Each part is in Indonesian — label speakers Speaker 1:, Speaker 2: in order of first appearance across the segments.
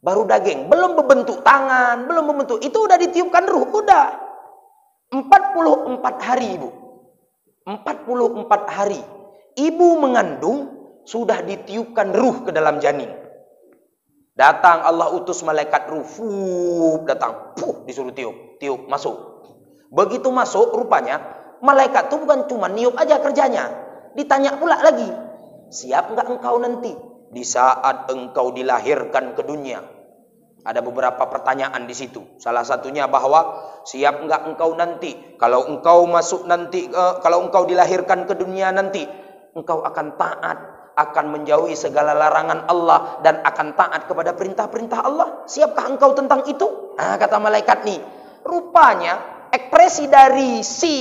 Speaker 1: baru daging, belum berbentuk tangan, belum membentuk, itu udah ditiupkan ruh, udah 44 hari ibu, 44 hari ibu mengandung sudah ditiupkan ruh ke dalam janin. Datang Allah utus malaikat ruh, datang, disuruh tiup masuk. Begitu masuk, rupanya malaikat itu bukan cuma niup aja kerjanya, ditanya pula lagi, siap nggak engkau nanti di saat engkau dilahirkan ke dunia? Ada beberapa pertanyaan di situ. Salah satunya bahwa siap nggak engkau nanti kalau engkau masuk nanti, kalau engkau dilahirkan ke dunia nanti, engkau akan taat, akan menjauhi segala larangan Allah dan akan taat kepada perintah-perintah Allah. Siapkah engkau tentang itu? Nah, kata malaikat nih, rupanya ekspresi dari si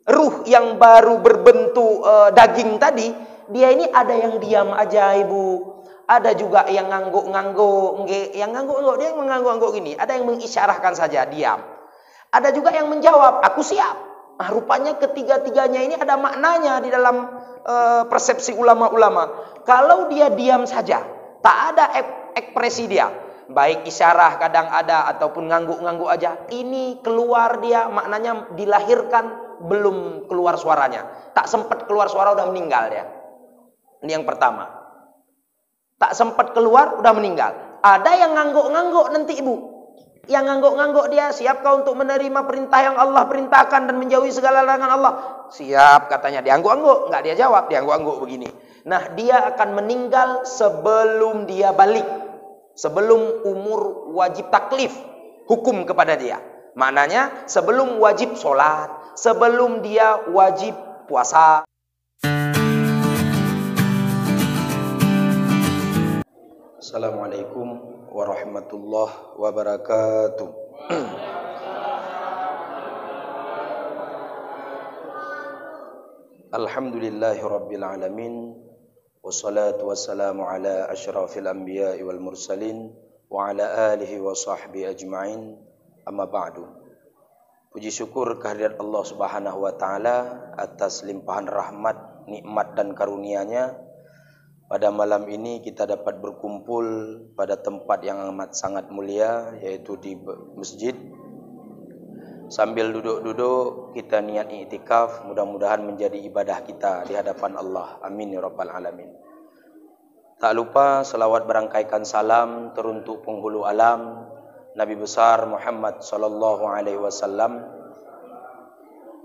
Speaker 1: ruh yang baru berbentuk daging tadi, dia ini ada yang diam aja ibu, ada juga yang ngangguk-ngangguk, yang ngangguk-ngangguk, dia yang mengangguk-ngangguk gini, ada yang mengisyarahkan saja diam, ada juga yang menjawab aku siap. Nah, rupanya ketiga-tiganya ini ada maknanya di dalam persepsi ulama-ulama. Kalau dia diam saja, tak ada ekspresi dia, baik isyarah kadang ada ataupun ngangguk-ngangguk aja, ini keluar dia maknanya dilahirkan belum keluar suaranya, tak sempat keluar suara udah meninggal dia. Ini yang pertama, tak sempat keluar udah meninggal. Ada yang ngangguk-ngangguk nanti ibu, yang ngangguk-ngangguk dia, siap kau untuk menerima perintah yang Allah perintahkan dan menjauhi segala larangan Allah? Siap katanya, diangguk-angguk, nggak dia jawab, diangguk-angguk begini. Nah, dia akan meninggal sebelum dia balik, sebelum umur wajib taklif hukum kepada dia. Maknanya sebelum wajib sholat, sebelum dia wajib puasa. Assalamualaikum warahmatullahi wabarakatuh. Alhamdulillahi rabbil alamin, wassalatu wassalamu ala asyrafil anbiya'i wal mursalin wa ala alihi wa sahbihi ajma'in, amma ba'du. Puji syukur kehadirat Allah Subhanahu wa taala atas limpahan rahmat, nikmat dan karunia-Nya. Pada malam ini kita dapat berkumpul pada tempat yang amat sangat mulia, yaitu di masjid. Sambil duduk-duduk kita niat i'tikaf, mudah-mudahan menjadi ibadah kita di hadapan Allah. Amin ya rabbal alamin. Tak lupa selawat berangkaikan salam teruntuk penghulu alam Nabi besar Muhammad sallallahu alaihi wasallam,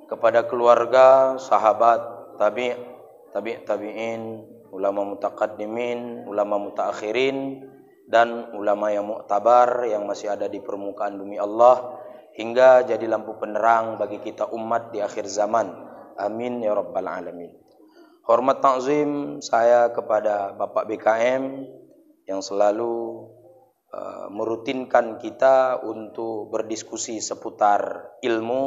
Speaker 1: kepada keluarga, sahabat, tabi'in, ulama mutaqaddimin, ulama mutaakhirin, dan ulama yang muktabar yang masih ada di permukaan bumi Allah, hingga jadi lampu penerang bagi kita umat di akhir zaman. Amin ya rabbal alamin. Hormat ta'zim saya kepada Bapak BKM yang selalu merutinkan kita untuk berdiskusi seputar ilmu,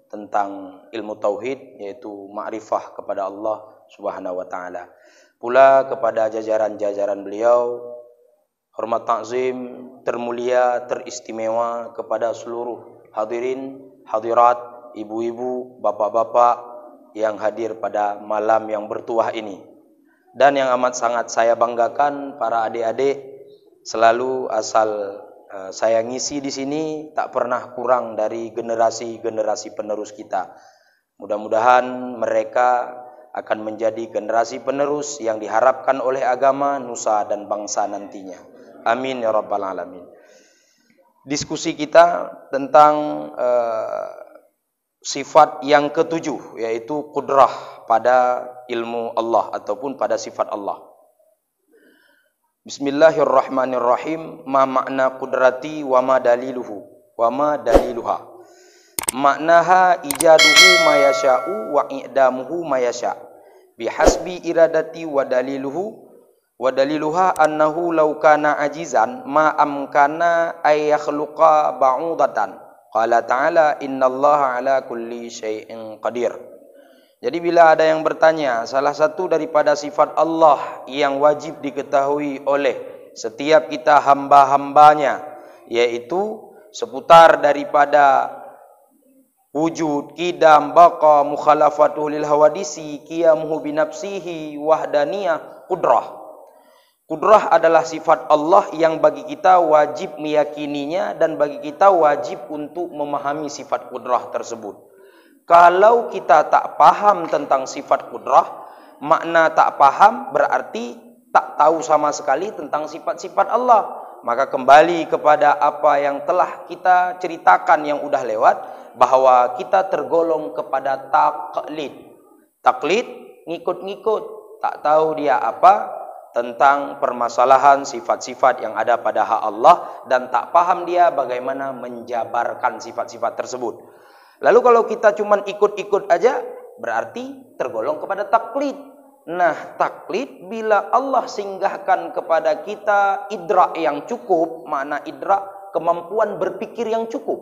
Speaker 1: tentang ilmu tauhid, yaitu ma'rifah kepada Allah Subhanahu wa taala. Pula kepada jajaran-jajaran beliau, hormat ta'zim termulia, teristimewa kepada seluruh hadirin, hadirat, ibu-ibu, bapak-bapak yang hadir pada malam yang bertuah ini. Dan yang amat sangat saya banggakan, para adik-adik selalu asal saya ngisi di sini tak pernah kurang dari generasi-generasi penerus kita. Mudah-mudahan mereka akan menjadi generasi penerus yang diharapkan oleh agama, nusa dan bangsa nantinya. Amin ya rabbal alamin. Diskusi kita tentang sifat yang ketujuh, yaitu qudrah pada ilmu Allah ataupun pada sifat Allah. Bismillahirrahmanirrahim. Ma makna qudrati wa ma daliluhu wa ma daliluha. Maknaha ijaduhu ma yasha'u wa i'damuhu ma yasha' bihasbi iradati wa daliluha annahu law kana ajizan ma amkana ay yakhluqa ba'udatan. Qala ta'ala innallaha ala kulli syai'in qadir. Jadi bila ada yang bertanya, salah satu daripada sifat Allah yang wajib diketahui oleh setiap kita hamba-hambanya, yaitu seputar daripada wujud, qidam, baqa, mukhalafatuhu lil hawadisi, qiyamuhu binafsihi, wahdaniyah, qudrah. Kudrah adalah sifat Allah yang bagi kita wajib meyakininya dan bagi kita wajib untuk memahami sifat kudrah tersebut. Kalau kita tak paham tentang sifat kudrah, makna tak paham berarti tak tahu sama sekali tentang sifat-sifat Allah. Maka kembali kepada apa yang telah kita ceritakan yang udah lewat, bahwa kita tergolong kepada taklid. Taklid, ngikut-ngikut, tak tahu dia apa tentang permasalahan sifat-sifat yang ada pada hak Allah dan tak paham dia bagaimana menjabarkan sifat-sifat tersebut. Lalu kalau kita cuma ikut-ikut aja berarti tergolong kepada taklid. Nah, taklid bila Allah singgahkan kepada kita idrak yang cukup, makna idrak kemampuan berpikir yang cukup.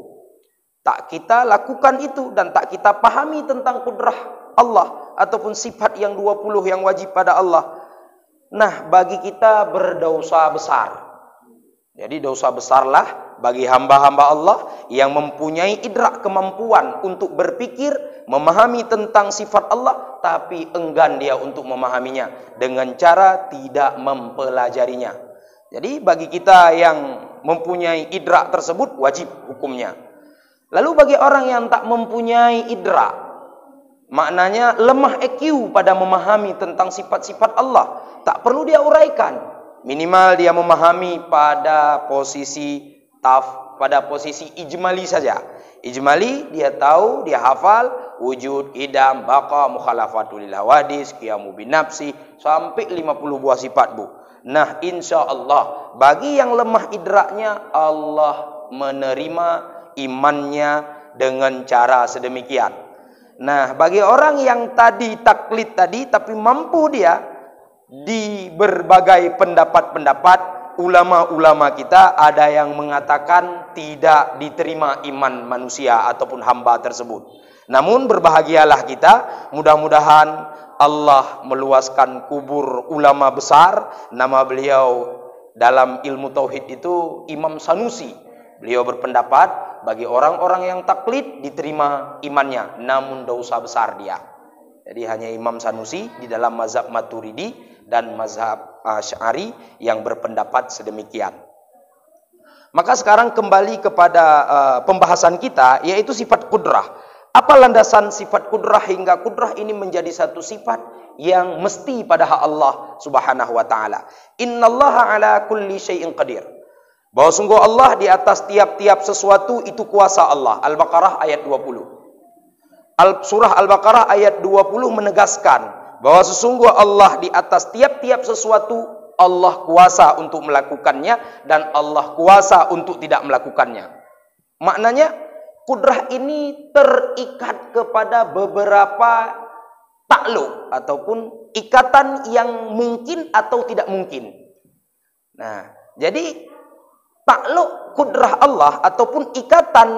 Speaker 1: Tak kita lakukan itu dan tak kita pahami tentang kudrah Allah ataupun sifat yang 20 yang wajib pada Allah. Nah, bagi kita berdosa besar. Jadi dosa besarlah bagi hamba-hamba Allah yang mempunyai idrak kemampuan untuk berpikir, memahami tentang sifat Allah, tapi enggan dia untuk memahaminya dengan cara tidak mempelajarinya. Jadi bagi kita yang mempunyai idrak tersebut wajib hukumnya. Lalu bagi orang yang tak mempunyai idrak, maknanya lemah EQ pada memahami tentang sifat-sifat Allah, tak perlu dia uraikan. Minimal dia memahami pada posisi pada posisi ijmali saja. Ijmali dia tahu, dia hafal wujud, idam, baqa, mukhalafatul lil hawadis, qiyamu bin nafsi sampai 50 buah sifat, Bu. Nah, insya Allah bagi yang lemah idraknya, Allah menerima imannya dengan cara sedemikian. Nah, bagi orang yang tadi taklid tadi tapi mampu dia di berbagai pendapat-pendapat ulama-ulama kita, ada yang mengatakan tidak diterima iman manusia ataupun hamba tersebut. Namun berbahagialah kita, mudah-mudahan Allah meluaskan kubur ulama besar. Nama beliau dalam ilmu tauhid itu Imam Sanusi. Beliau berpendapat bagi orang-orang yang taklid diterima imannya, namun dosa besar dia. Jadi hanya Imam Sanusi di dalam mazhab Maturidi dan mazhab Asy'ari yang berpendapat sedemikian. Maka sekarang kembali kepada pembahasan kita, yaitu sifat kudrah. Apa landasan sifat kudrah hingga kudrah ini menjadi satu sifat yang mesti pada hak Allah Subhanahu wa taala. Innallaha ala kulli syai'in qadir. Bahwa sungguh Allah di atas tiap-tiap sesuatu itu kuasa Allah. Al-Baqarah ayat 20. Surah Al-Baqarah ayat 20 menegaskan bahwa sesungguh Allah di atas tiap-tiap sesuatu, Allah kuasa untuk melakukannya dan Allah kuasa untuk tidak melakukannya. Maknanya kudrah ini terikat kepada beberapa takluk ataupun ikatan yang mungkin atau tidak mungkin. Nah, jadi takluk kudrah Allah ataupun ikatan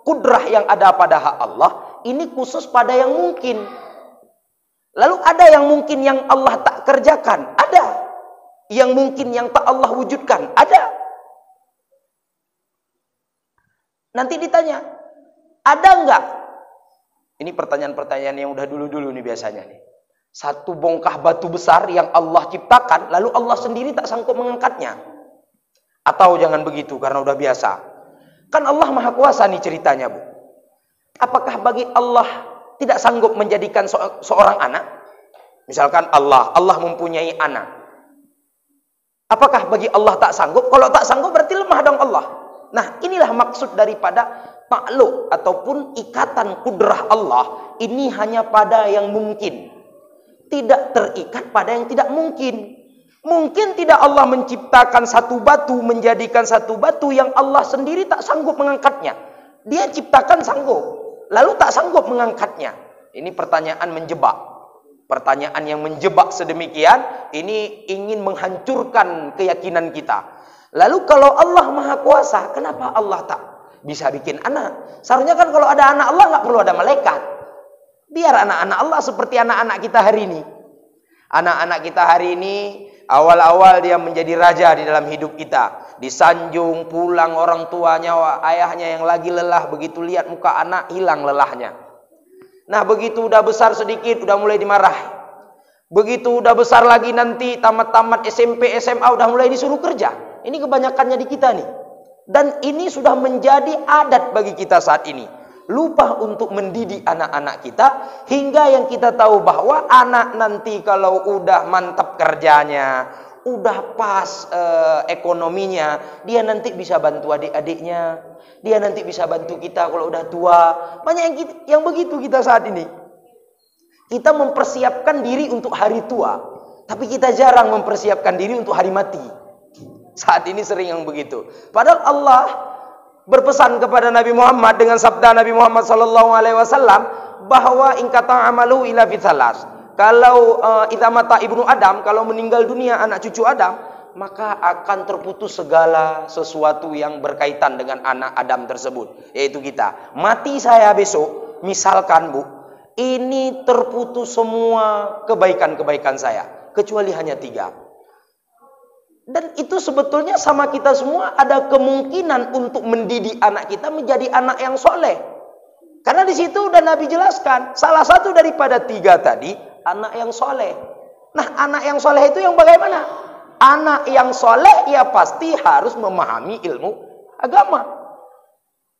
Speaker 1: kudrah yang ada pada hak Allah ini khusus pada yang mungkin. Lalu ada yang mungkin yang Allah tak kerjakan, ada. Yang mungkin yang tak Allah wujudkan, ada. Nanti ditanya, ada enggak? Ini pertanyaan-pertanyaan yang udah dulu-dulu nih biasanya nih. Satu bongkah batu besar yang Allah ciptakan, lalu Allah sendiri tak sanggup mengangkatnya. Atau jangan begitu karena udah biasa. Kan Allah Maha Kuasa nih ceritanya, Bu. Apakah bagi Allah tidak sanggup menjadikan seorang anak? Misalkan Allah mempunyai anak. Apakah bagi Allah tak sanggup? Kalau tak sanggup berarti lemah dong Allah. Nah, inilah maksud daripada takluk ataupun ikatan kudrah Allah. Ini hanya pada yang mungkin. Tidak terikat pada yang tidak mungkin. Mungkin tidak Allah menciptakan satu batu, menjadikan satu batu yang Allah sendiri tak sanggup mengangkatnya. Dia ciptakan sanggup, lalu tak sanggup mengangkatnya. Ini pertanyaan menjebak. Pertanyaan yang menjebak sedemikian, ini ingin menghancurkan keyakinan kita. Lalu kalau Allah Maha Kuasa, kenapa Allah tak bisa bikin anak? Seharusnya kan kalau ada anak Allah nggak perlu ada malaikat. Biar anak-anak Allah seperti anak-anak kita hari ini. Anak-anak kita hari ini awal-awal dia menjadi raja di dalam hidup kita. Disanjung, pulang orang tuanya, ayahnya yang lagi lelah, begitu lihat muka anak hilang lelahnya. Nah, begitu udah besar sedikit udah mulai dimarahi. Begitu udah besar lagi nanti, tamat-tamat SMP, SMA, udah mulai disuruh kerja. Ini kebanyakannya di kita nih. Dan ini sudah menjadi adat bagi kita saat ini. Lupa untuk mendidik anak-anak kita, hingga yang kita tahu bahwa anak nanti kalau udah mantap kerjanya, udah pas ekonominya, dia nanti bisa bantu adik-adiknya, dia nanti bisa bantu kita kalau udah tua. Banyak yang begitu kita saat ini. Kita mempersiapkan diri untuk hari tua, tapi kita jarang mempersiapkan diri untuk hari mati. Saat ini sering yang begitu. Padahal Allah berpesan kepada Nabi Muhammad dengan sabda Nabi Muhammad SAW bahwa in qata amalu ila fi thalas. Kalau idza mata ibnu Adam, kalau meninggal dunia anak cucu Adam, maka akan terputus segala sesuatu yang berkaitan dengan anak Adam tersebut, yaitu kita. Mati saya besok, misalkan Bu, ini terputus semua kebaikan-kebaikan saya, kecuali hanya 3. Dan itu sebetulnya sama kita semua ada kemungkinan untuk mendidik anak kita menjadi anak yang soleh. Karena di situ udah Nabi jelaskan, salah satu daripada 3 tadi, anak yang soleh. Nah, anak yang soleh itu yang bagaimana? Anak yang soleh ya pasti harus memahami ilmu agama.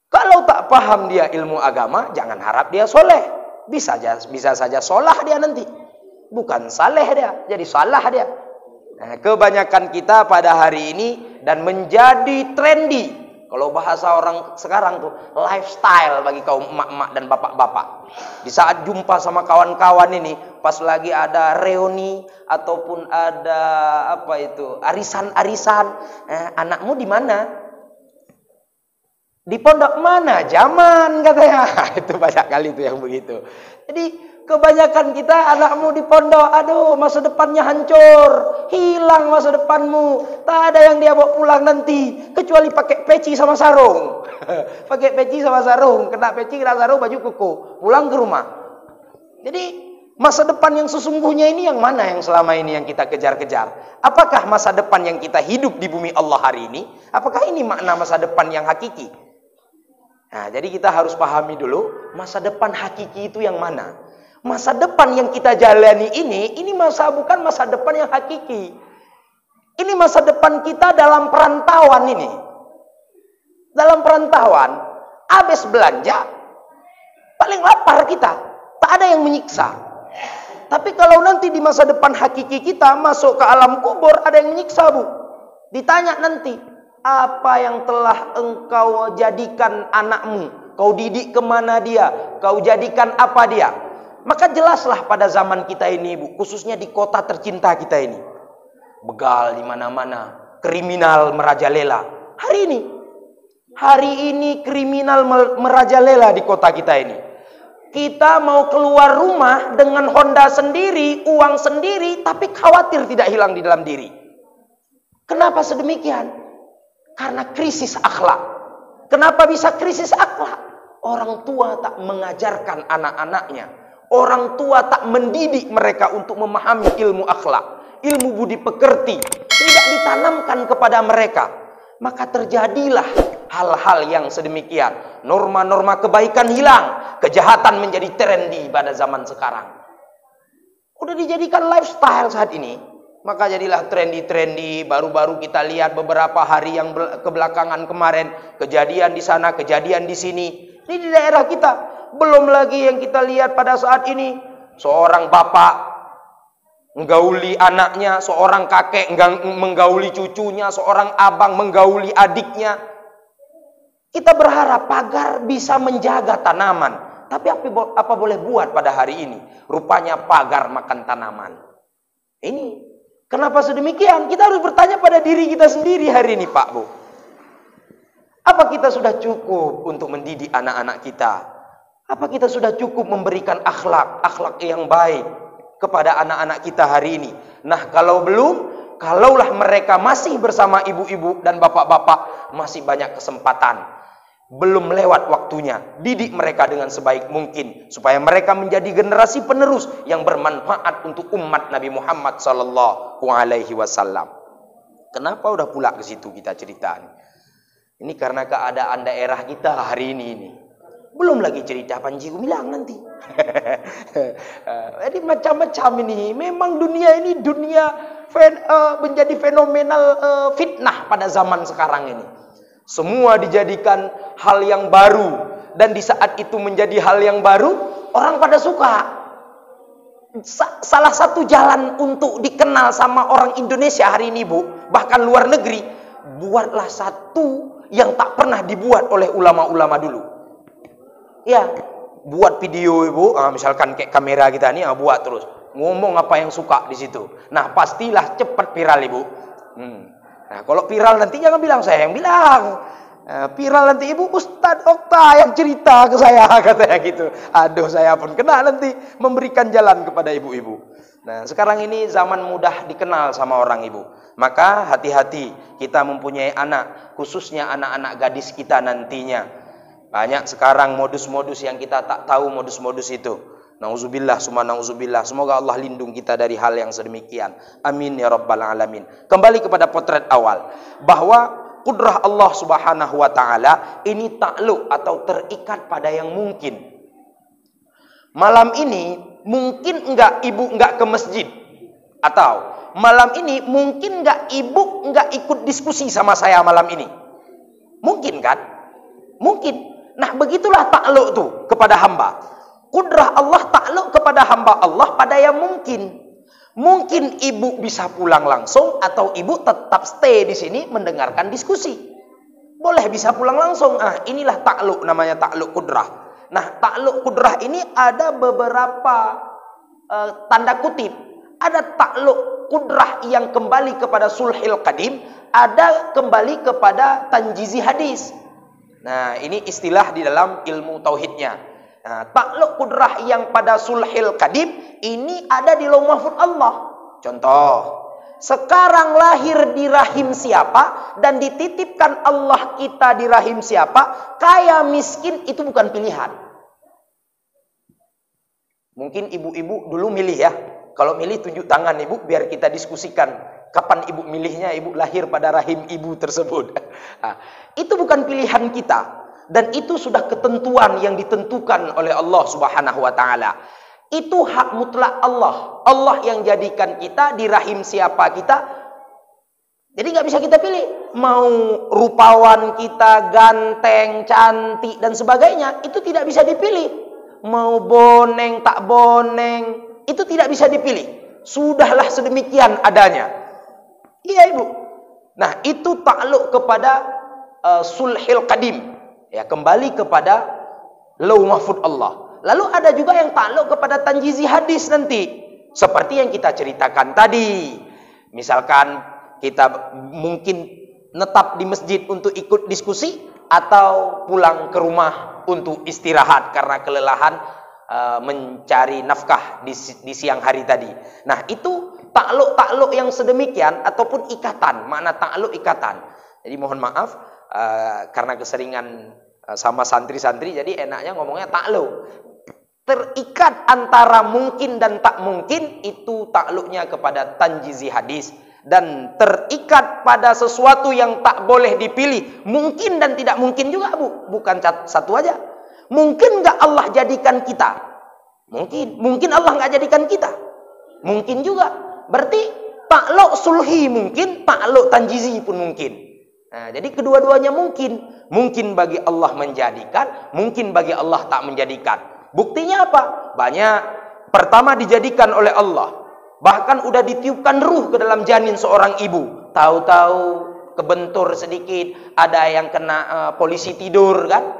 Speaker 1: Kalau tak paham dia ilmu agama, jangan harap dia soleh. Bisa saja solah dia nanti. Bukan saleh dia, jadi salah dia. Nah, kebanyakan kita pada hari ini dan menjadi trendy. Kalau bahasa orang sekarang tuh lifestyle bagi kaum emak-emak dan bapak-bapak. Di saat jumpa sama kawan-kawan ini, pas lagi ada reuni ataupun ada arisan-arisan, anakmu di mana? Di pondok mana? Zaman katanya. Itu banyak kali itu yang begitu. Jadi kebanyakan kita anakmu di pondok, aduh masa depannya hancur, hilang masa depanmu. Tak ada yang dia bawa pulang nanti, kecuali pakai peci sama sarung. Pakai peci sama sarung, kena peci, kena sarung, baju koko, pulang ke rumah. Jadi masa depan yang sesungguhnya ini yang mana yang selama ini yang kita kejar-kejar? Apakah masa depan yang kita hidup di bumi Allah hari ini? Apakah ini makna masa depan yang hakiki? Nah, jadi kita harus pahami dulu masa depan hakiki itu yang mana. Masa depan yang kita jalani ini bukan masa depan yang hakiki. Ini masa depan kita dalam perantauan ini. Dalam perantauan, habis belanja, paling lapar kita. Tak ada yang menyiksa. Tapi kalau nanti di masa depan hakiki kita masuk ke alam kubur, ada yang menyiksa, Bu. Ditanya nanti, apa yang telah engkau jadikan anakmu? Kau didik kemana dia? Kau jadikan apa dia? Maka jelaslah pada zaman kita ini, Bu, khususnya di kota tercinta kita ini. Begal di mana-mana, kriminal merajalela. Hari ini kriminal merajalela di kota kita ini. Kita mau keluar rumah dengan Honda sendiri, uang sendiri, tapi khawatir tidak hilang di dalam diri. Kenapa sedemikian? Karena krisis akhlak. Kenapa bisa krisis akhlak? Orang tua tak mengajarkan anak-anaknya. Orang tua tak mendidik mereka untuk memahami ilmu akhlak, ilmu budi pekerti. Tidak ditanamkan kepada mereka. Maka terjadilah hal-hal yang sedemikian. Norma-norma kebaikan hilang. Kejahatan menjadi trendy pada zaman sekarang. Udah dijadikan lifestyle saat ini. Maka jadilah trendy-trendy. Baru-baru kita lihat beberapa hari yang kebelakangan kemarin. Kejadian di sana, kejadian di sini. Ini di daerah kita. Belum lagi yang kita lihat pada saat ini. Seorang bapak menggauli anaknya. Seorang kakek menggauli cucunya. Seorang abang menggauli adiknya. Kita berharap pagar bisa menjaga tanaman. Tapi apa boleh buat pada hari ini? Rupanya pagar makan tanaman. Ini kenapa sedemikian? Kita harus bertanya pada diri kita sendiri hari ini, Pak, Bu. Apa kita sudah cukup untuk mendidik anak-anak kita? Apa kita sudah cukup memberikan akhlak yang baik kepada anak-anak kita hari ini? Nah, kalau belum, kalaulah mereka masih bersama ibu-ibu dan bapak-bapak, masih banyak kesempatan. Belum lewat waktunya, didik mereka dengan sebaik mungkin supaya mereka menjadi generasi penerus yang bermanfaat untuk umat Nabi Muhammad SAW. Kenapa udah pula ke situ kita cerita? Ini karena keadaan daerah kita hari ini. Belum lagi cerita Panji Gumilang nanti. Jadi macam-macam ini. Memang dunia ini menjadi fenomenal fitnah pada zaman sekarang ini. Semua dijadikan hal yang baru. Dan di saat itu menjadi hal yang baru, orang pada suka. Salah satu jalan untuk dikenal sama orang Indonesia hari ini, Bu, bahkan luar negeri, buatlah satu yang tak pernah dibuat oleh ulama-ulama dulu. Ya, buat video, Ibu, misalkan kayak kamera kita nih, buat terus. Ngomong apa yang suka di situ. Nah, pastilah cepat viral, Ibu. Nah, kalau viral nanti jangan bilang saya yang bilang. Viral nanti Ibu Ustadz Okta yang cerita ke saya, katanya gitu. Aduh, saya pun kena nanti memberikan jalan kepada ibu-ibu. Nah, sekarang ini zaman mudah dikenal sama orang, Ibu. Maka hati-hati kita mempunyai anak, khususnya anak-anak gadis kita nantinya. Banyak sekarang modus-modus yang kita tak tahu modus-modus itu. Nauzubillah, summa nauzubillah. Semoga Allah lindung kita dari hal yang sedemikian. Amin ya rabbal alamin. Kembali kepada potret awal, bahwa kudrah Allah Subhanahu wa taala ini takluk atau terikat pada yang mungkin. Malam ini mungkin enggak ibu enggak ke masjid? Atau malam ini mungkin enggak ibu enggak ikut diskusi sama saya malam ini? Mungkin kan? Mungkin. Nah, begitulah takluk tuh kepada hamba. Kudrah Allah takluk kepada hamba Allah pada yang mungkin. Mungkin ibu bisa pulang langsung atau ibu tetap stay di sini mendengarkan diskusi. Boleh bisa pulang langsung. Inilah takluk, namanya takluk kudrah. Nah, takluk kudrah ini ada beberapa tanda kutip. Ada takluk kudrah yang kembali kepada sulhil qadim, ada kembali kepada tanjizi hadis. Nah, ini istilah di dalam ilmu tauhidnya. Nah, takluk kudrah yang pada sulhil qadim ini ada di lauh mahfuz Allah. Contoh, sekarang lahir di rahim siapa dan dititipkan Allah kita di rahim siapa, kaya miskin itu bukan pilihan. Mungkin ibu-ibu dulu milih ya. Kalau milih tunjuk tangan ibu biar kita diskusikan kapan ibu milihnya, ibu lahir pada rahim ibu tersebut. Nah, itu bukan pilihan kita. Dan itu sudah ketentuan yang ditentukan oleh Allah Subhanahu wa taala. Itu hak mutlak Allah. Allah yang jadikan kita di rahim siapa kita. Jadi nggak bisa kita pilih. Mau rupawan kita, ganteng, cantik dan sebagainya, itu tidak bisa dipilih. Mau boneng, tak boneng, itu tidak bisa dipilih. Sudahlah sedemikian adanya. Iya, Ibu. Nah, itu takluk kepada sulhil qadim. Ya, kembali kepada lauh mahfuz Allah. Lalu ada juga yang takluk kepada tanjizi hadis nanti. Seperti yang kita ceritakan tadi. Misalkan kita mungkin netap di masjid untuk ikut diskusi atau pulang ke rumah untuk istirahat karena kelelahan mencari nafkah di siang hari tadi. Nah, itu takluk-takluk yang sedemikian ataupun ikatan. Makna takluk ikatan. Jadi mohon maaf karena keseringan sama santri-santri, jadi enaknya ngomongnya takluk. Terikat antara mungkin dan tak mungkin, itu takluknya kepada tanjizi hadis. Dan terikat pada sesuatu yang tak boleh dipilih, mungkin dan tidak mungkin juga, Bu. Bukan satu aja. Mungkin nggak Allah jadikan kita? Mungkin Allah nggak jadikan kita? Mungkin juga. Berarti takluk sulhi mungkin, takluk tanjizi pun mungkin. Nah, jadi kedua-duanya mungkin. Mungkin bagi Allah menjadikan, mungkin bagi Allah tak menjadikan. Buktinya apa? Banyak. Pertama dijadikan oleh Allah. Bahkan udah ditiupkan ruh ke dalam janin seorang ibu. Tahu-tahu kebentur sedikit, ada yang kena polisi tidur kan?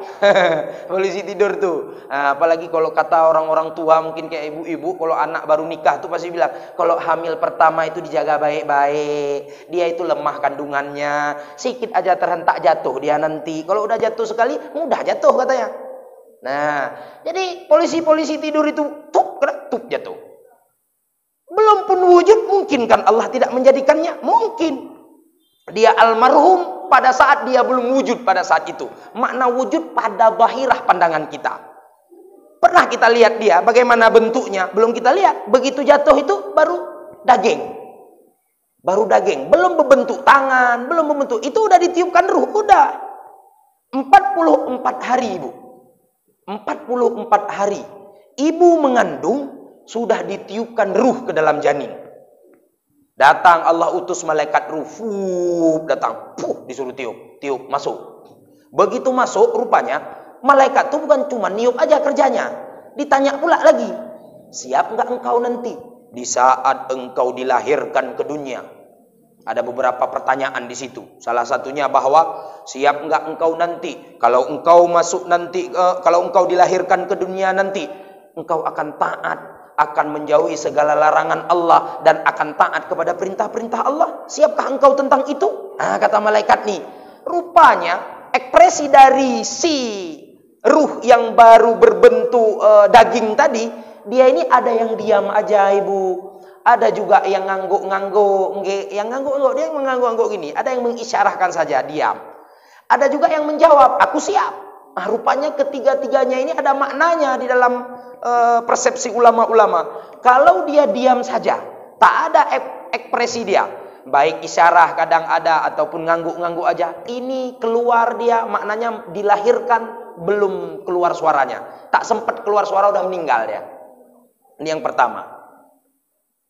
Speaker 1: Polisi tidur tuh. Apalagi kalau kata orang-orang tua mungkin kayak ibu-ibu, kalau anak baru nikah tuh pasti bilang, kalau hamil pertama itu dijaga baik-baik, dia itu lemah kandungannya, sedikit aja terhentak jatuh dia nanti. Kalau udah jatuh sekali, mudah jatuh katanya. Nah, jadi polisi-polisi tidur itu tup jatuh. Belum pun wujud, mungkin kan Allah tidak menjadikannya? Mungkin. Dia almarhum pada saat dia belum wujud pada saat itu. Makna wujud pada zahirah pandangan kita. Pernah kita lihat dia bagaimana bentuknya? Belum kita lihat. Begitu jatuh itu baru daging. Baru daging. Belum berbentuk tangan, belum berbentuk. Itu udah ditiupkan ruh, udah. 44 hari, Ibu. 44 hari. Ibu mengandung sudah ditiupkan ruh ke dalam janin. Datang Allah utus malaikat ruh, datang, disuruh tiup, masuk. Begitu masuk, rupanya malaikat itu bukan cuma niup aja kerjanya. Ditanya pula lagi, siap nggak engkau nanti di saat engkau dilahirkan ke dunia? Ada beberapa pertanyaan di situ. Salah satunya bahwa siap nggak engkau nanti kalau engkau masuk nanti, kalau engkau dilahirkan ke dunia nanti, engkau akan taat, akan menjauhi segala larangan Allah dan akan taat kepada perintah-perintah Allah. Siapkah engkau tentang itu? Nah, kata malaikat nih, rupanya ekspresi dari si ruh yang baru berbentuk daging tadi, dia ini ada yang diam aja, Ibu. Ada juga yang ngangguk-ngangguk, dia yang mengangguk-angguk gini. Ada yang mengisyarahkan saja, diam. Ada juga yang menjawab, aku siap. Nah, rupanya ketiga-tiganya ini ada maknanya di dalam persepsi ulama-ulama. Kalau dia diam saja, tak ada ekspresi dia, baik isyarah kadang ada ataupun ngangguk-ngangguk aja, ini keluar dia, maknanya dilahirkan belum keluar suaranya. Tak sempat keluar suara udah meninggal dia. Ini yang pertama.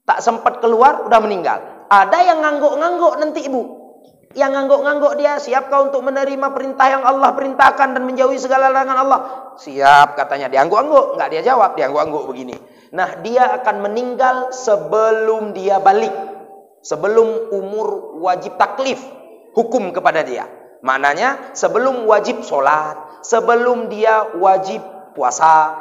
Speaker 1: Tak sempat keluar udah meninggal. Ada yang ngangguk-ngangguk nanti, Ibu. Yang ngangguk-ngangguk dia, siap kau untuk menerima perintah yang Allah perintahkan dan menjauhi segala larangan Allah? Siap, katanya. Dia angguk-angguk, nggak dia jawab, dia angguk-angguk begini. Nah, dia akan meninggal sebelum dia balik, sebelum umur wajib taklif hukum kepada dia. Maknanya sebelum wajib sholat, sebelum dia wajib puasa.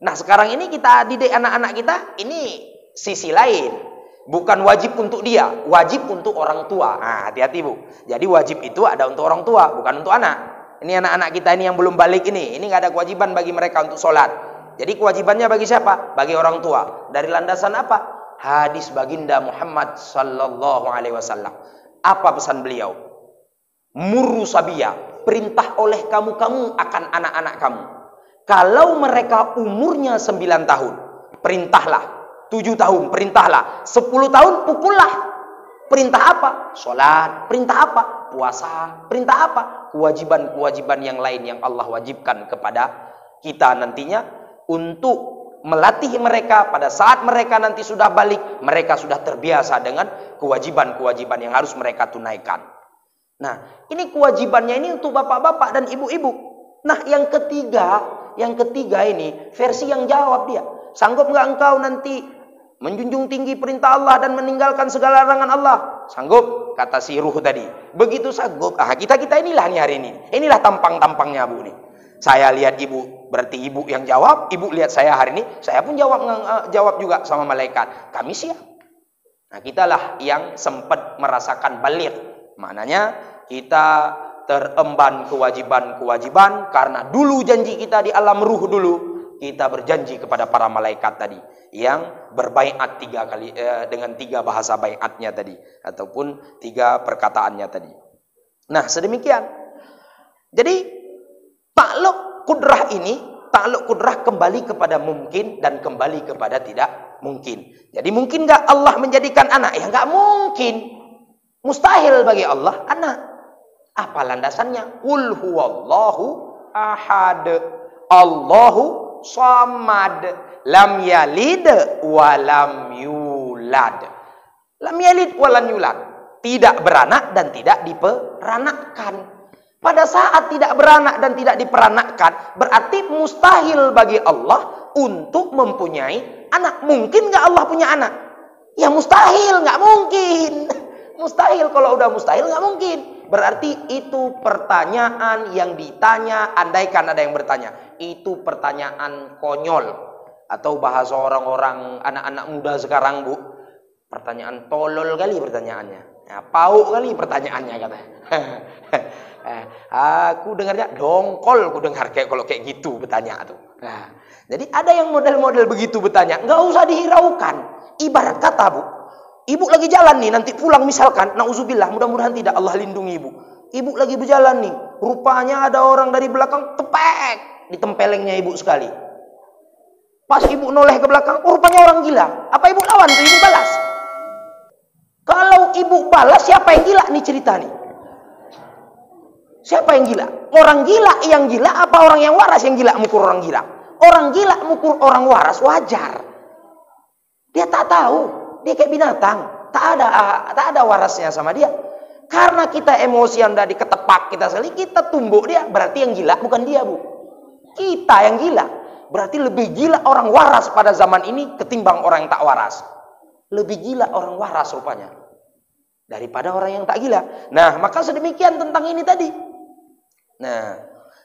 Speaker 1: Nah, sekarang ini kita didik anak-anak kita, ini sisi lain. Bukan wajib untuk dia, wajib untuk orang tua. Nah, hati-hati, Bu. Jadi wajib itu ada untuk orang tua, bukan untuk anak. Ini anak-anak kita ini yang belum balik ini nggak ada kewajiban bagi mereka untuk sholat. Jadi kewajibannya bagi siapa? Bagi orang tua. Dari landasan apa? Hadis baginda Muhammad sallallahu alaihi wasallam. Apa pesan beliau? Murru sabiyya, perintah oleh kamu akan anak-anak kamu. Kalau mereka umurnya 9 tahun, perintahlah. 7 tahun, perintahlah. 10 tahun, pukullah. Perintah apa? Sholat. Perintah apa? Puasa. Perintah apa? Kewajiban-kewajiban yang lain yang Allah wajibkan kepada kita nantinya untuk melatih mereka pada saat mereka nanti sudah balik, mereka sudah terbiasa dengan kewajiban-kewajiban yang harus mereka tunaikan. Nah, ini kewajibannya ini untuk bapak-bapak dan ibu-ibu. Nah, yang ketiga ini versi yang jawab dia. Sanggup nggak engkau nanti menjunjung tinggi perintah Allah dan meninggalkan segala larangan Allah? Sanggup, kata si ruh tadi. Begitu sanggup. Kita inilah nih hari ini. Inilah tampang-tampangnya, Bu nih. Saya lihat ibu, berarti ibu yang jawab. Ibu lihat saya hari ini, saya pun jawab juga sama malaikat. Kami siap. Nah, kitalah yang sempat merasakan balik. Maknanya kita teremban kewajiban-kewajiban karena dulu janji kita di alam ruh dulu. Kita berjanji kepada para malaikat tadi yang berbaiat 3 kali dengan 3 bahasa baiatnya tadi ataupun 3 perkataannya tadi. Nah, sedemikian. Jadi takluk kudrah kembali kepada mungkin dan kembali kepada tidak mungkin. Jadi mungkin nggak Allah menjadikan anak? Ya nggak mungkin. Mustahil bagi Allah anak. Apa landasannya? Qul huwallahu ahad. Allahu Samad, lam yalid walam yulad. Lam yalid walam yulad. Tidak beranak dan tidak diperanakkan. Pada saat tidak beranak dan tidak diperanakkan, berarti mustahil bagi Allah untuk mempunyai anak. Mungkin nggak Allah punya anak? Ya mustahil, nggak mungkin. Mustahil, kalau udah mustahil nggak mungkin. Berarti itu pertanyaan yang ditanya, andaikan ada yang bertanya, itu pertanyaan konyol. Atau bahasa orang-orang anak-anak muda sekarang, Bu, pertanyaan tolol kali pertanyaannya. Ya, pauk kali pertanyaannya katanya. Aku dengarnya dongkol, aku dengar kalau kayak gitu bertanya tuh. Nah, jadi ada yang model-model begitu bertanya, nggak usah dihiraukan. Ibarat kata, Bu, ibu lagi jalan nih, nanti pulang misalkan, nauzubillah, mudah-mudahan tidak, Allah lindungi ibu. Ibu lagi berjalan nih, rupanya ada orang dari belakang tepek di tempelengnya ibu sekali. Pas ibu noleh ke belakang, rupanya orang gila. Apa ibu lawan tuh? Ibu balas. Kalau ibu balas, siapa yang gila nih cerita nih? Siapa yang gila? Orang gila yang gila apa orang yang waras yang gila mengukur orang gila? Orang gila mengukur orang waras wajar. Dia tak tahu, dia kayak binatang, tak ada warasnya sama dia. Karena kita emosi yang udah diketepak kita sekali, kita tumbuk dia, berarti yang gila bukan dia, Bu. Kita yang gila. Berarti lebih gila orang waras pada zaman ini ketimbang orang yang tak waras. Lebih gila orang waras rupanya daripada orang yang tak gila. Nah, maka sedemikian tentang ini tadi. Nah,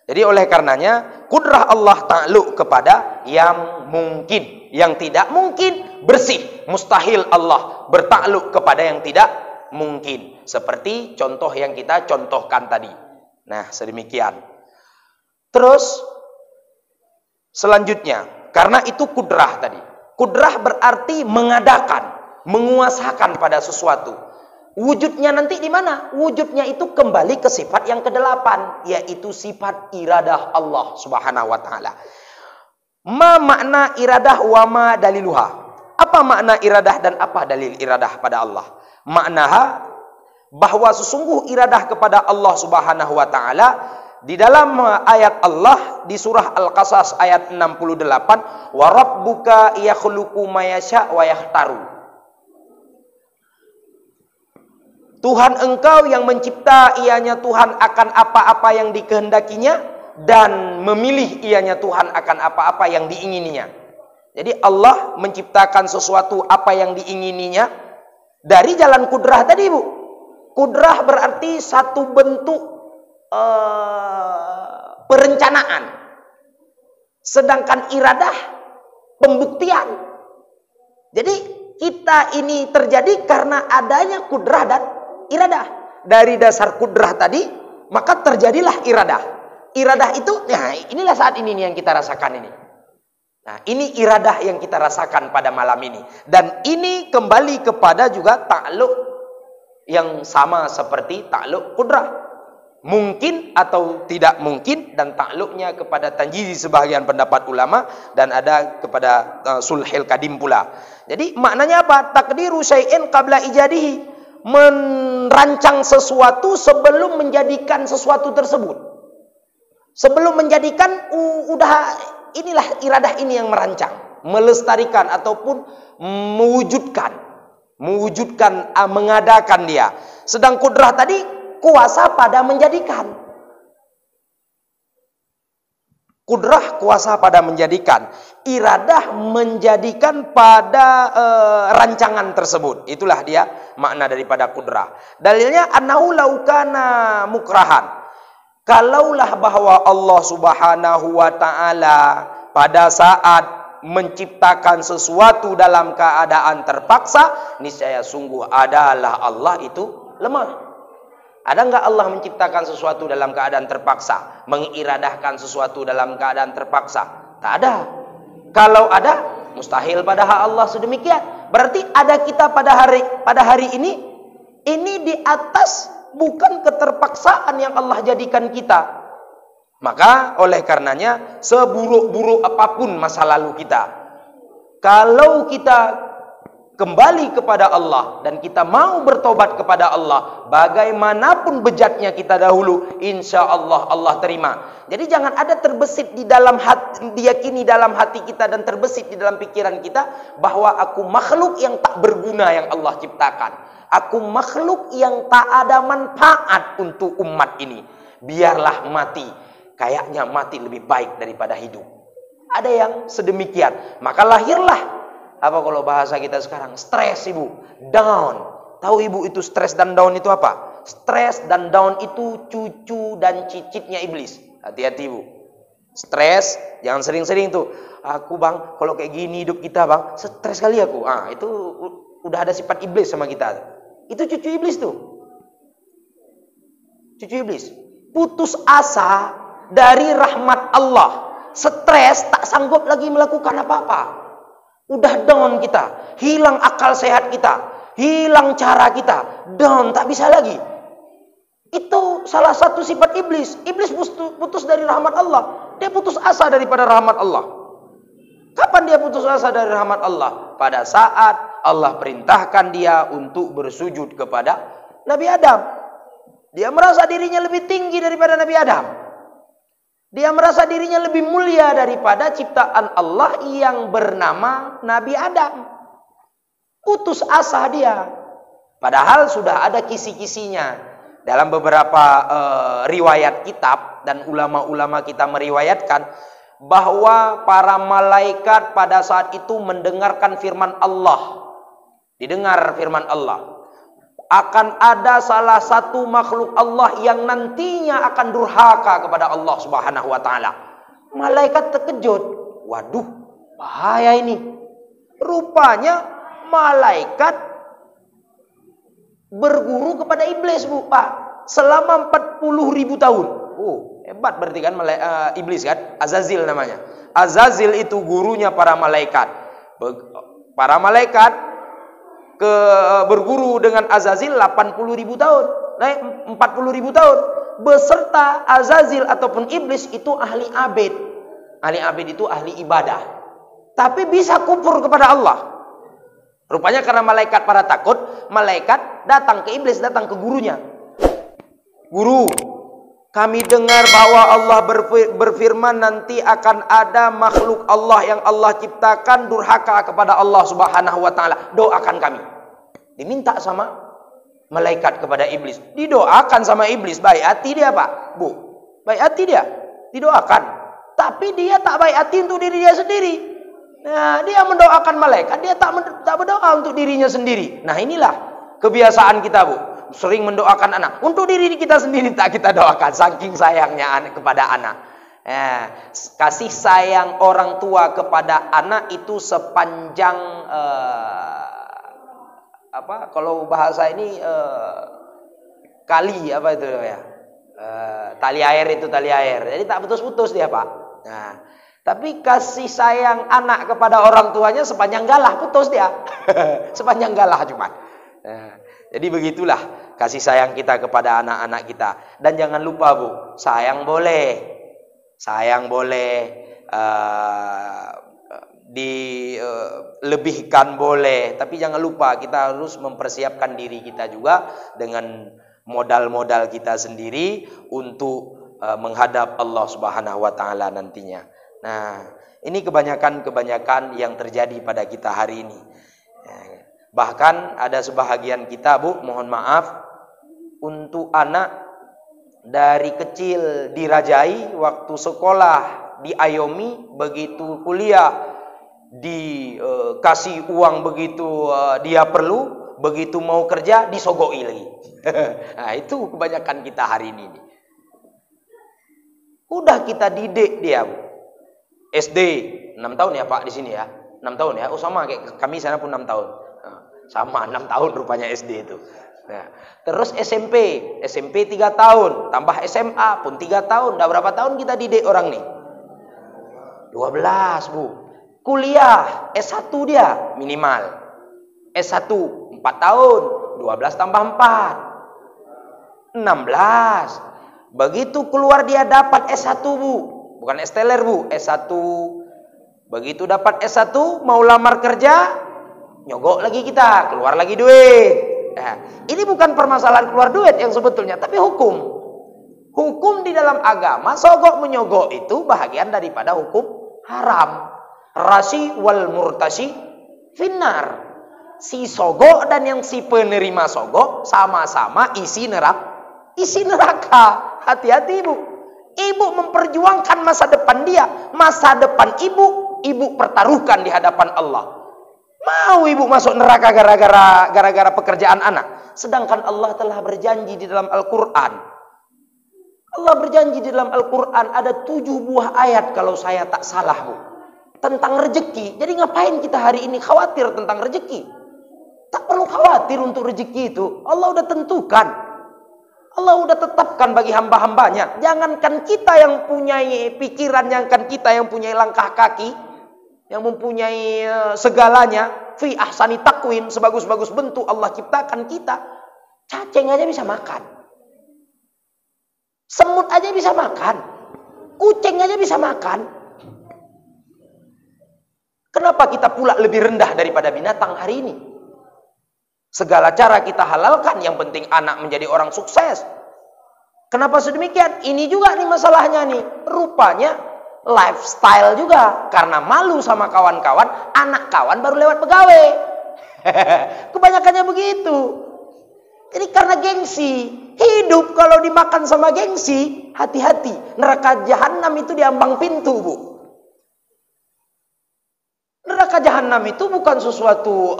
Speaker 1: jadi oleh karenanya kudrah Allah takluk kepada yang mungkin, yang tidak mungkin bersih, mustahil Allah bertakluk kepada yang tidak mungkin. Seperti contoh yang kita contohkan tadi. Nah, sedemikian. Terus selanjutnya, karena itu kudrah tadi. Kudrah berarti mengadakan, menguasakan pada sesuatu. Wujudnya nanti di mana? Wujudnya itu kembali ke sifat yang ke-8, yaitu sifat iradah Allah Subhanahu wa taala. Ma makna iradah wa ma daliluha? Apa makna iradah dan apa dalil iradah pada Allah? Maknaha bahwa sesungguh iradah kepada Allah Subhanahu wa taala di dalam ayat Allah di surah Al-Qasas ayat 68, wa rabbuka yakhluqu ma yasha wa yakhtaru. Tuhan engkau yang mencipta, ianya Tuhan akan apa-apa yang dikehendakinya, dan memilih ianya Tuhan akan apa-apa yang diingininya. Jadi Allah menciptakan sesuatu apa yang diingininya dari jalan kudrah tadi, Bu. Kudrah berarti satu bentuk perencanaan. Sedangkan iradah pembuktian. Jadi kita ini terjadi karena adanya kudrah dan iradah. Dari dasar kudrah tadi, maka terjadilah iradah. Iradah itu, nah inilah saat ini yang kita rasakan ini. Nah, ini iradah yang kita rasakan pada malam ini. Dan ini kembali kepada juga takluk yang sama seperti takluk kudrah. Mungkin atau tidak mungkin, dan takluknya kepada tanjizi sebagian pendapat ulama, dan ada kepada sulhil kadim pula. Jadi maknanya apa? Takdiru syai'in qabla ijadihi. Merancang sesuatu sebelum menjadikan sesuatu tersebut. Sebelum menjadikan, inilah iradah ini yang merancang, melestarikan ataupun mewujudkan, mengadakan dia. Sedang kudrah tadi kuasa pada menjadikan. Kudrah kuasa pada menjadikan, iradah menjadikan pada rancangan tersebut. Itulah dia makna daripada kudrah. Dalilnya annahu laukana mukrahan. Kalaulah bahwa Allah Subhanahu wa taala pada saat menciptakan sesuatu dalam keadaan terpaksa, niscaya sungguh adalah Allah itu lemah. Ada enggak Allah menciptakan sesuatu dalam keadaan terpaksa? Mengiradahkan sesuatu dalam keadaan terpaksa? Tak ada. Kalau ada, mustahil pada hak Allah sedemikian. Berarti ada kita pada hari ini di atas bukan keterpaksaan yang Allah jadikan kita. Maka oleh karenanya, seburuk-buruk apapun masa lalu kita, kalau kita kembali kepada Allah dan kita mau bertobat kepada Allah, bagaimanapun bejatnya kita dahulu, insya Allah Allah terima. Jadi jangan ada terbesit di dalam hati, diyakini dalam hati kita dan terbesit di dalam pikiran kita bahwa aku makhluk yang tak berguna yang Allah ciptakan. Aku makhluk yang tak ada manfaat untuk umat ini. Biarlah mati, kayaknya mati lebih baik daripada hidup. Ada yang sedemikian, maka lahirlah apa kalau bahasa kita sekarang? Stres, Ibu. Down. Tahu Ibu itu stres dan down itu apa? Stres dan down itu cucu dan cicitnya iblis. Hati-hati, Ibu. Stres, jangan sering-sering tuh. Aku Bang, kalau kayak gini hidup kita Bang, stres kali aku. Itu udah ada sifat iblis sama kita. Itu cucu iblis tuh. Cucu iblis. Putus asa dari rahmat Allah. Stres, tak sanggup lagi melakukan apa-apa. Udah down kita, hilang akal sehat kita, hilang cara kita, down, tak bisa lagi. Itu salah satu sifat iblis. Iblis putus dari rahmat Allah. Dia putus asa daripada rahmat Allah. Kapan dia putus asa dari rahmat Allah? Pada saat Allah perintahkan dia untuk bersujud kepada Nabi Adam. Dia merasa dirinya lebih tinggi daripada Nabi Adam. Dia merasa dirinya lebih mulia daripada ciptaan Allah yang bernama Nabi Adam. Putus asa dia. Padahal sudah ada kisi-kisinya. Dalam beberapa riwayat kitab dan ulama-ulama kita meriwayatkan bahwa para malaikat pada saat itu mendengarkan firman Allah. Didengar firman Allah. Akan ada salah satu makhluk Allah yang nantinya akan durhaka kepada Allah Subhanahu wa taala. Malaikat terkejut. Waduh, bahaya ini. Rupanya malaikat berguru kepada iblis, Bu, Pak. Selama 40.000 tahun. Oh, hebat berarti kan iblis kan? Azazil namanya. Azazil itu gurunya para malaikat. Para malaikat berguru dengan Azazil 80.000 tahun, 40.000 tahun. Beserta Azazil ataupun iblis itu ahli abid. Ahli abid itu ahli ibadah. Tapi bisa kufur kepada Allah. Rupanya karena malaikat pada takut, malaikat datang ke iblis, datang ke gurunya. Guru, kami dengar bahwa Allah berfirman nanti akan ada makhluk Allah yang Allah ciptakan durhaka kepada Allah Subhanahu wa taala. Doakan kami. Diminta sama malaikat kepada iblis. Didoakan sama iblis. Baik hati dia, Pak. Bu, baik hati dia. Didoakan. Tapi dia tak baik hati untuk diri dia sendiri. Nah, dia mendoakan malaikat, dia tak berdoa untuk dirinya sendiri. Nah, inilah kebiasaan kita, Bu. Sering mendoakan anak. Untuk diri kita sendiri tak kita doakan. Saking sayangnya kepada anak. Kasih sayang orang tua kepada anak itu sepanjang kalau bahasa ini kali apa itu ya? Tali air itu tali air. Jadi tak putus-putus dia, Pak. Nah, tapi kasih sayang anak kepada orang tuanya sepanjang galah putus dia. Sepanjang galah cuma. Nah, jadi begitulah kasih sayang kita kepada anak-anak kita. Dan jangan lupa, Bu, sayang boleh, dilebihkan boleh, tapi jangan lupa kita harus mempersiapkan diri kita juga dengan modal-modal kita sendiri untuk menghadap Allah Subhanahu wa taala nantinya. Nah, ini kebanyakan yang terjadi pada kita hari ini. Bahkan ada sebahagian kita, Bu, mohon maaf, untuk anak dari kecil dirajai, waktu sekolah diayomi, begitu kuliah dikasih uang begitu dia perlu, begitu mau kerja disogoi lagi. Nah, itu kebanyakan kita hari ini. Udah kita didik dia, Bu. SD 6 tahun ya, Pak, di sini ya. 6 tahun ya. Oh, sama kayak kami sana pun 6 tahun. Sama 6 tahun rupanya SD itu. Nah, terus SMP 3 tahun, tambah SMA pun 3 tahun. Udah berapa tahun kita didik orang nih? 12, Bu. Kuliah S1 dia minimal. S1 4 tahun, 12 tambah 4. 16. Begitu keluar dia dapat S1, Bu. Bukan S-teler, Bu, S1. Begitu dapat S1, mau lamar kerja, nyogok lagi kita, keluar lagi duit. Nah, ini bukan permasalahan keluar duit yang sebetulnya, tapi hukum. Hukum di dalam agama, sogok menyogok itu bahagian daripada hukum haram. Rasi wal murtasi finnar. Si sogok dan yang si penerima sogok sama-sama isi neraka. Hati-hati, Bu. Ibu memperjuangkan masa depan dia, masa depan ibu pertaruhkan di hadapan Allah. Mau ibu masuk neraka gara-gara pekerjaan anak? Sedangkan Allah telah berjanji di dalam Al-Quran. Allah berjanji di dalam Al-Quran ada 7 buah ayat kalau saya tak salah, Bu. Tentang rezeki. Jadi ngapain kita hari ini khawatir tentang rezeki? Tak perlu khawatir untuk rezeki itu. Allah udah tentukan. Allah udah tetapkan bagi hamba-hambanya. Jangankan kita yang punya pikiran, jangankan kita yang punya langkah kaki, yang mempunyai segalanya, fi ahsani takwim, sebagus-bagus bentuk Allah ciptakan kita. Cacing aja bisa makan. Semut aja bisa makan. Kucing aja bisa makan. Kenapa kita pula lebih rendah daripada binatang hari ini? Segala cara kita halalkan, yang penting anak menjadi orang sukses. Kenapa sedemikian? Ini juga nih masalahnya nih. Rupanya lifestyle juga. Karena malu sama kawan-kawan, anak kawan baru lewat pegawai. Kebanyakannya begitu. Jadi karena gengsi. Hidup kalau dimakan sama gengsi, hati-hati. Neraka jahanam itu di ambang pintu, Bu. Neraka jahanam itu bukan sesuatu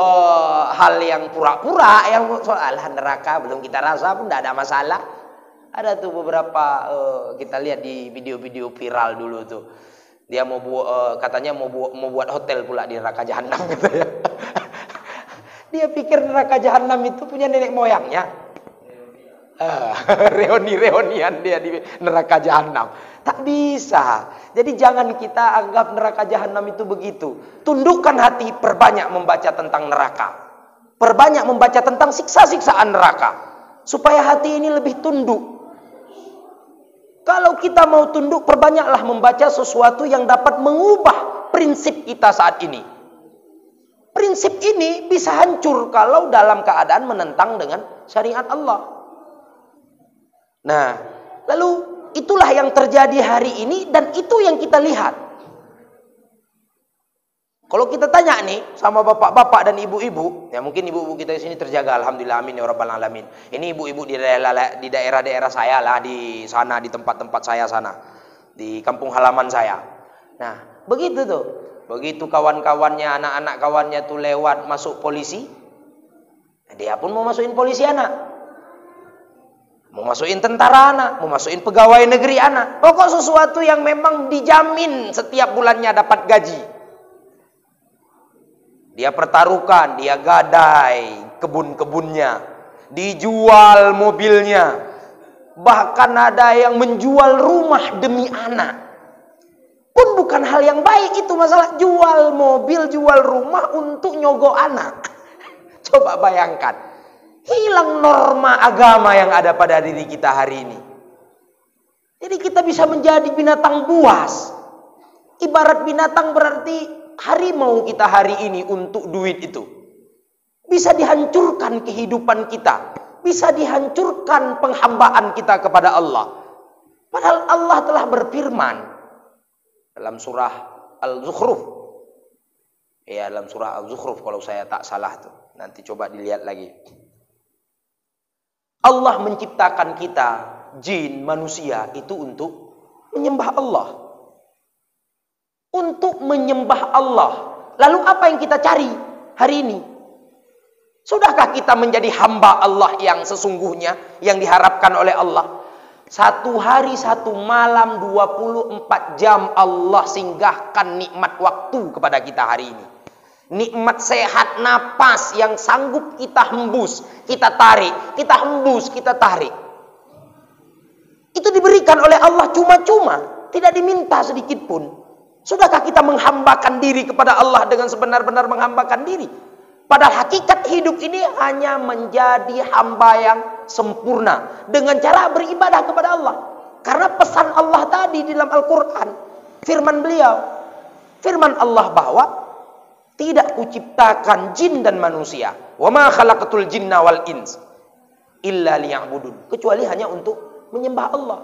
Speaker 1: hal yang pura-pura. Yang alah neraka belum kita rasa pun tidak ada masalah. Ada tuh beberapa kita lihat di video-video viral dulu tuh. Dia mau katanya mau buat hotel pula di neraka jahanam katanya. Dia pikir neraka jahanam itu punya nenek moyangnya. Reuni-reunian dia di neraka jahanam. Tak bisa. Jadi jangan kita anggap neraka jahanam itu begitu. Tundukkan hati, perbanyak membaca tentang neraka. Perbanyak membaca tentang siksa-siksaan neraka. Supaya hati ini lebih tunduk. Kalau kita mau tunduk, perbanyaklah membaca sesuatu yang dapat mengubah prinsip kita saat ini. Prinsip ini bisa hancur kalau dalam keadaan menentang dengan syariat Allah. Nah, lalu itulah yang terjadi hari ini dan itu yang kita lihat. Kalau kita tanya nih sama bapak-bapak dan ibu-ibu, ya mungkin ibu-ibu kita di sini terjaga, alhamdulillah, amin ya rabbal alamin. Ini ibu-ibu di daerah-daerah saya lah, di sana, di tempat-tempat saya sana, di kampung halaman saya. Nah, begitu tuh. Begitu kawan-kawannya, anak-anak kawannya tuh lewat masuk polisi, dia pun mau masukin polisi anak. Mau masukin tentara anak, mau masukin pegawai negeri anak. Pokok sesuatu yang memang dijamin setiap bulannya dapat gaji. Dia pertaruhkan, dia gadai kebun-kebunnya, dijual mobilnya. Bahkan ada yang menjual rumah demi anak. Pun bukan hal yang baik itu masalah jual mobil, jual rumah untuk nyogok anak. Coba bayangkan. Hilang norma agama yang ada pada diri kita hari ini. Jadi kita bisa menjadi binatang buas. Ibarat binatang berarti harimau kita hari ini untuk duit itu. Bisa dihancurkan kehidupan kita. Bisa dihancurkan penghambaan kita kepada Allah. Padahal Allah telah berfirman dalam surah Al-Zukhruf. Ya, dalam surah Al-Zukhruf kalau saya tak salah tuh. Nanti coba dilihat lagi. Allah menciptakan kita, jin, manusia itu untuk menyembah Allah. Untuk menyembah Allah. Lalu apa yang kita cari hari ini? Sudahkah kita menjadi hamba Allah yang sesungguhnya, yang diharapkan oleh Allah? Satu hari, satu malam, 24 jam Allah singgahkan nikmat waktu kepada kita hari ini. Nikmat sehat napas yang sanggup kita hembus, kita tarik, kita hembus, kita tarik. Itu diberikan oleh Allah cuma-cuma, tidak diminta sedikit pun. Sudahkah kita menghambakan diri kepada Allah dengan sebenar-benar menghambakan diri? Padahal hakikat hidup ini hanya menjadi hamba yang sempurna dengan cara beribadah kepada Allah. Karena pesan Allah tadi di dalam Al-Quran, firman beliau, firman Allah bahwa tidak kuciptakan jin dan manusia, wa ma khalaqatul jinna wal ins illa liya'budun, kecuali hanya untuk menyembah Allah.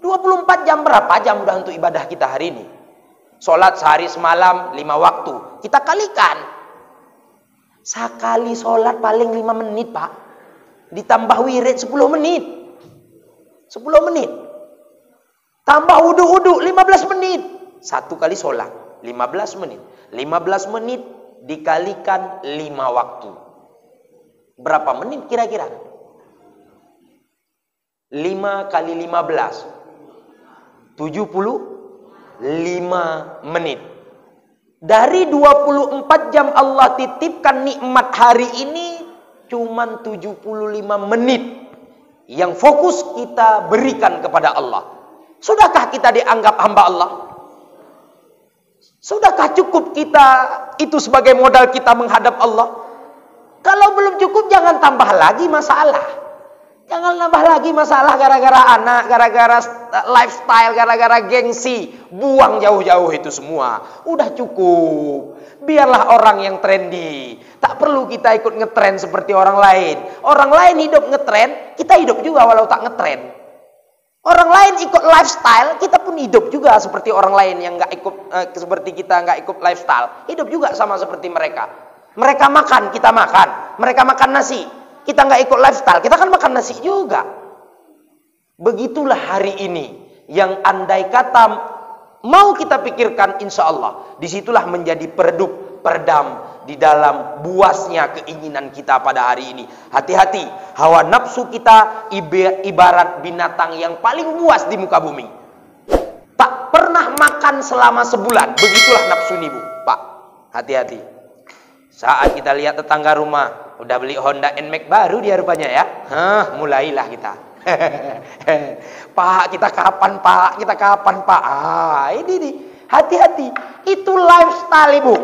Speaker 1: 24 jam, berapa jam udah untuk ibadah kita hari ini? Sholat sehari semalam 5 waktu. Kita kalikan. Sekali sholat paling 5 menit, Pak. Ditambah wirid 10 menit. 10 menit. Tambah wudu-wudu 15 menit. Satu kali sholat 15 menit. 15 menit dikalikan 5 waktu. Berapa menit kira-kira? 5 kali 15. 75 menit. Dari 24 jam Allah titipkan nikmat hari ini cuman 75 menit yang fokus kita berikan kepada Allah. Sudahkah kita dianggap hamba Allah? Sudahkah cukup kita itu sebagai modal kita menghadap Allah? Kalau belum cukup jangan tambah lagi masalah. Jangan nambah lagi masalah gara-gara anak, gara-gara lifestyle, gara-gara gengsi. Buang jauh-jauh itu semua. Udah cukup. Biarlah orang yang trendy. Tak perlu kita ikut ngetren seperti orang lain. Orang lain hidup ngetren, kita hidup juga walau tak ngetren. Selain ikut lifestyle, kita pun hidup juga seperti orang lain yang nggak ikut seperti kita nggak ikut lifestyle. Hidup juga sama seperti mereka. Mereka makan, kita makan. Mereka makan nasi, kita nggak ikut lifestyle. Kita kan makan nasi juga. Begitulah hari ini yang andai kata mau kita pikirkan, insya Allah disitulah menjadi peredup, peredam di dalam buasnya keinginan kita pada hari ini. Hati-hati, hawa nafsu kita ibarat binatang yang paling buas di muka bumi. Tak pernah makan selama sebulan. Begitulah nafsu ini, Bu. Pak, hati-hati. Saat kita lihat tetangga rumah udah beli Honda NMAX baru dia rupanya ya. Mulailah kita. Pak, kita kapan Pak? Kita kapan Pak? Ini nih. Hati-hati. Itu lifestyle, Ibu.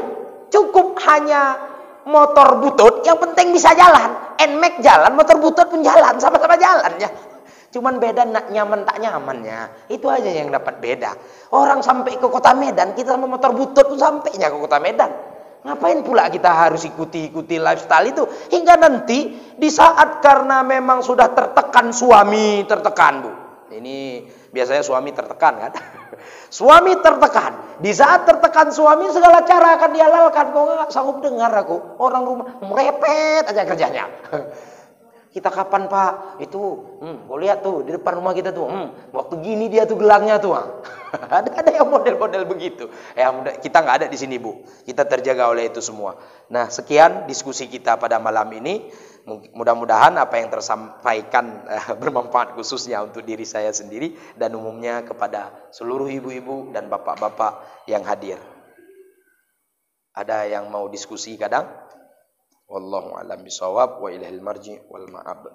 Speaker 1: Cukup hanya motor butut, yang penting bisa jalan. NMAX jalan, motor butut pun jalan, sama-sama jalan ya. Cuman beda nak nyaman tak nyamannya. Itu aja yang dapat beda. Orang sampai ke kota Medan, kita sama motor butut pun sampainya ke kota Medan. Ngapain pula kita harus ikuti lifestyle itu? Hingga nanti di saat karena memang sudah tertekan suami, tertekan, Bu. Ini biasanya suami tertekan kan? Suami tertekan. Di saat tertekan suami, segala cara akan dihalalkan. Kok nggak sanggup dengar aku? Orang rumah merepet aja kerjanya. Kita kapan Pak? Itu, kau lihat tuh di depan rumah kita tuh, waktu gini dia tuh gelangnya tuh. Ada yang model-model begitu. Kita nggak ada di sini, Bu. Kita terjaga oleh itu semua. Nah, sekian diskusi kita pada malam ini. Mudah-mudahan apa yang tersampaikan bermanfaat khususnya untuk diri saya sendiri dan umumnya kepada seluruh ibu-ibu dan bapak-bapak yang hadir. Ada yang mau diskusi kadang? Wallahu a'lam bishawab wa ilahil marji wal ma'ab.